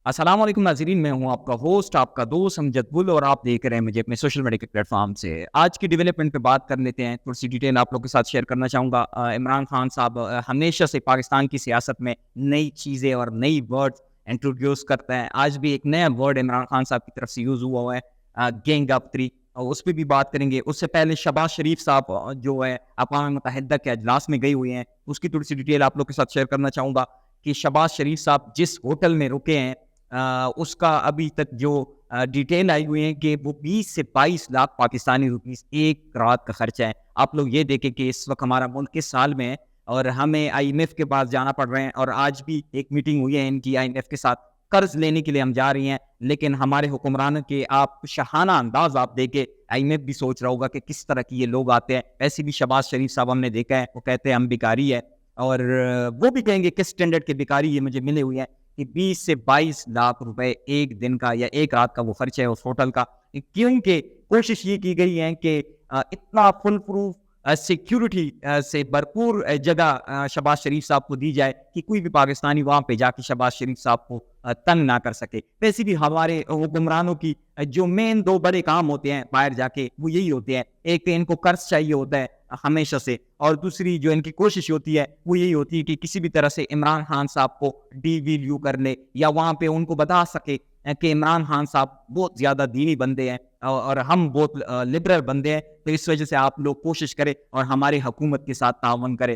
السلام علیکم ناظرین، میں ہوں آپ کا ہوسٹ، آپ کا دوست امجد گل، اور آپ دیکھ رہے ہیں مجھے اپنے سوشل میڈیا کے پلیٹ فارم سے۔ آج کی ڈیولپمنٹ پہ بات کر لیتے ہیں، تھوڑی سی ڈیٹیل آپ لوگوں کے ساتھ شیئر کرنا چاہوں گا۔ عمران خان صاحب ہمیشہ سے پاکستان کی سیاست میں نئی چیزیں اور نئی ورڈ انٹروڈیوس کرتے ہیں۔ آج بھی ایک نیا ورڈ عمران خان صاحب کی طرف سے یوز ہوا ہے، گینگ آف تھری، اور اس پہ بھی بات کریں گے۔ اس سے پہلے شہباز شریف صاحب جو ہے اقوام متحدہ کے اجلاس میں گئے ہوئے ہیں، اس کی تھوڑی سی ڈیٹیل آپ لوگ کے ساتھ شیئر کرنا چاہوں گا کہ شہباز شریف صاحب جس ہوٹل میں رکے ہیں اس کا ابھی تک جو ڈیٹیل آئی ہوئی ہے کہ وہ 20 سے 22 لاکھ پاکستانی روپیز ایک رات کا خرچہ ہے۔ آپ لوگ یہ دیکھیں کہ اس وقت ہمارا ملک کس حال میں ہے، اور ہمیں آئی ایم ایف کے پاس جانا پڑ رہے ہیں، اور آج بھی ایک میٹنگ ہوئی ہے ان کی آئی ایم ایف کے ساتھ، قرض لینے کے لیے ہم جا رہی ہیں۔ لیکن ہمارے حکمرانوں کے آپ شاہانہ انداز آپ دیکھیں، آئی ایم ایف بھی سوچ رہا ہوگا کہ کس طرح کی یہ لوگ آتے ہیں۔ ایسے بھی شہباز شریف صاحب ہم نے دیکھا ہے، وہ کہتے ہیں ہم بیکاری ہے، اور وہ بھی کہیں گے کس اسٹینڈرڈ کے بیکاری یہ مجھے ملے ہوئے ہیں کہ 20 سے 22 لاکھ روپے ایک دن کا یا ایک رات کا وہ خرچ ہے اس ہوٹل کا، کیونکہ کوشش یہ کی گئی ہے کہ اتنا فل پروف سیکیورٹی سے بھرپور جگہ شہباز شریف صاحب کو دی جائے کہ کوئی بھی پاکستانی وہاں پہ جا کے شہباز شریف صاحب کو تنگ نہ کر سکے۔ ویسے بھی ہمارے حکمرانوں کی جو مین دو بڑے کام ہوتے ہیں باہر جا کے، وہ یہی ہوتے ہیں، ایک تو ان کو قرض چاہیے ہوتا ہے ہمیشہ سے، اور دوسری جو ان کی کوشش ہوتی ہے وہ یہی ہوتی ہے کہ کسی بھی طرح سے عمران خان صاحب کو ڈی ویلیو کر لے، یا وہاں پہ ان کو بتا سکے کہ عمران خان صاحب بہت زیادہ دینی بندے ہیں اور ہم بہت لبرل بندے ہیں، تو اس وجہ سے آپ لوگ کوشش کریں اور ہماری حکومت کے ساتھ تعاون کریں۔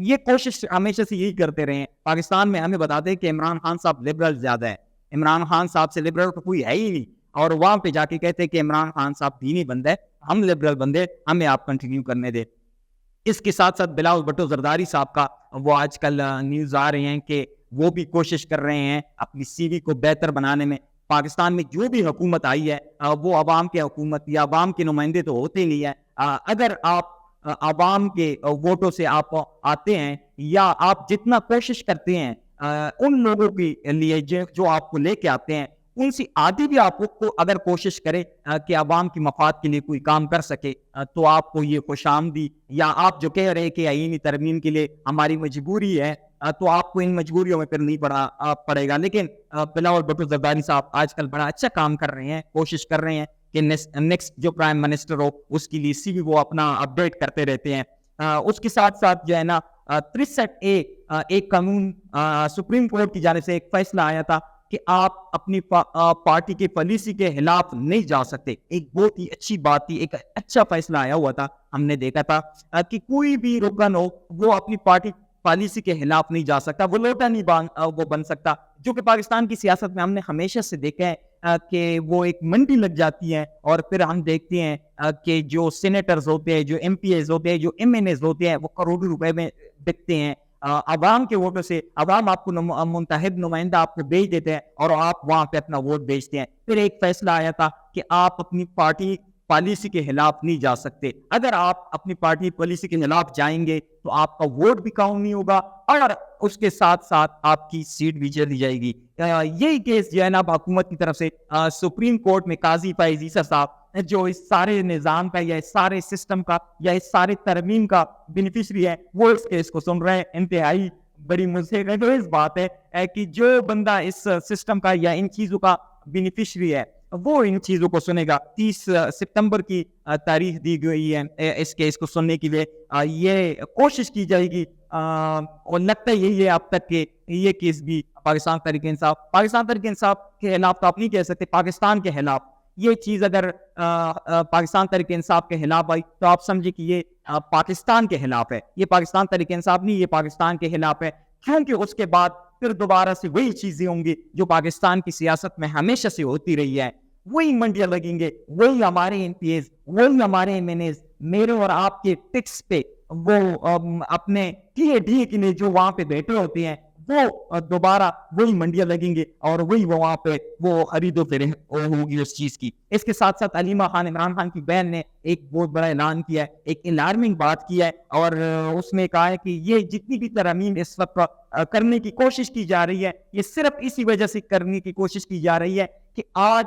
یہ کوشش ہمیشہ سے یہی کرتے رہے ہیں۔ پاکستان میں ہمیں بتاتے ہیں کہ عمران خان صاحب لبرل زیادہ ہے، عمران خان صاحب سے لبرل تو کوئی ہے ہی نہیں، اور وہاں پہ جا کے کہتے ہیں کہ عمران خان صاحب دینی بندہ ہے، ہم لبرل بندے، ہمیں آپ کنٹینیو کرنے دیں۔ اس کے ساتھ ساتھ بلاول بھٹو زرداری صاحب کا وہ آج کل نیوز آ رہے ہیں کہ وہ بھی کوشش کر رہے ہیں اپنی سی وی کو بہتر بنانے میں۔ پاکستان میں جو بھی حکومت آئی ہے وہ عوام کی حکومت یا عوام کے نمائندے تو ہوتے نہیں ہیں۔ اگر آپ عوام کے ووٹوں سے آپ آتے ہیں، یا آپ جتنا کوشش کرتے ہیں ان لوگوں کے لیے جو آپ کو لے کے آتے ہیں، ان سے آدھی بھی آپ کو اگر کوشش کرے کہ عوام کی مفاد کے لیے کوئی کام کر سکے، تو آپ کو یہ خوش آمدی، یا آپ جو کہہ رہے کہ آئینی ترمیم کے لیے ہماری مجبوری ہے، تو آپ کو ان مجبوریوں میں پھر نہیں پڑے گا۔ لیکن بلاول بھٹو زرداری صاحب آج کل بڑا اچھا کام کر رہے ہیں، کوشش کر رہے ہیں کہ نیکسٹ جو پرائم منسٹر ہو اس کے لیے سی بھی وہ اپنا اپڈیٹ کرتے رہتے ہیں۔ اس کے ساتھ ساتھ جو ہے نا 63A ایک قانون سپریم کورٹ کی جانب سے ایک فیصلہ آیا تھا کہ آپ اپنی پارٹی کے پالیسی کے خلاف نہیں جا سکتے۔ ایک بہت ہی اچھی بات تھی، ایک اچھا فیصلہ آیا ہوا تھا، ہم نے دیکھا تھا کہ کوئی بھی رکن ہو وہ اپنی پارٹی پالیسی کے خلاف نہیں جا سکتا، وہ لوٹا نہیں وہ بن سکتا، جو کہ پاکستان کی سیاست میں ہم نے ہمیشہ سے دیکھا ہے کہ وہ ایک منڈی لگ جاتی ہے، اور پھر ہم دیکھتے ہیں کہ جو سینیٹرز ہوتے ہیں، جو ایم پی ایز ہوتے ہیں، جو ایم این ایز ہوتے ہیں، وہ کروڑوں روپے میں بکتے ہیں عوام کے ووٹوں سے۔ عوام آپ کو منتخب نمائندہ آپ کو بھیج دیتے ہیں، اور آپ وہاں پہ اپنا ووٹ بھیجتے ہیں۔ پھر ایک فیصلہ آیا تھا کہ آپ اپنی پارٹی پالیسی کے خلاف نہیں جا سکتے۔ اگر آپ اپنی پارٹی پالیسی کے خلاف جائیں گے تو آپ کا ووٹ بھی کاؤنٹ نہیں ہوگا، اور اس کے ساتھ ساتھ آپ کی سیٹ بھی چلی جائے گی۔ یہی کیس جو ہے نا حکومت کی طرف سے سپریم کورٹ میں قاضی فائز عیسیٰ صاحب جو اس سارے نظام کا یا اس سارے سسٹم کا یا اس سارے ترمیم کا بینیفیشری ہے، وہ اس کیس کو سن رہے ہیں۔ انتہائی بڑی مزید بات ہے کہ جو بندہ اس سسٹم کا یا ان چیزوں کا بینیفیشری ہے وہ ان چیزوں کو سنے گا۔ 30 ستمبر کی تاریخ دی گئی ہے اس کیس کو سننے کے لیے۔ یہ کوشش کی جائے گی، اور لگتا ہے یہی ہے اب تک کہ یہ کیس بھی پاکستان تحریک انصاف کے خلاف تو آپ نہیں کہہ سکتے، پاکستان کے خلاف یہ چیز اگر پاکستان تحریک انصاف کے خلاف آئی تو آپ سمجھے کہ یہ پاکستان کے خلاف ہے، یہ پاکستان تحریک انصاف نہیں، یہ پاکستان کے خلاف ہے، کیونکہ اس کے بعد پھر دوبارہ سے وہی چیزیں ہوں گی جو پاکستان کی سیاست میں ہمیشہ سے ہوتی رہی ہے۔ وہی منڈیاں لگیں گے، وہی ہمارے ایم پی ایز، وہی ہمارے ایم این ایز میرے اور آپ کے ٹکس پہ وہ اپنے ڈی کے لیے جو وہاں پہ بیٹھے ہوتے ہیں، وہ دوبارہ وہی منڈیاں لگیں گے، اور وہی وہاں پہ وہ خرید و فروخت ہوگی اس چیز کی۔ اس کے ساتھ ساتھ علیمہ خان، عمران خان کی بہن نے ایک بہت بڑا اعلان کیا ہے، ایک الارمنگ بات کی ہے، اور اس میں کہا ہے کہ یہ جتنی بھی ترامیم اس وقت کرنے کی کوشش کی جا رہی ہے، یہ صرف اسی وجہ سے کرنے کی کوشش کی جا رہی ہے کہ آج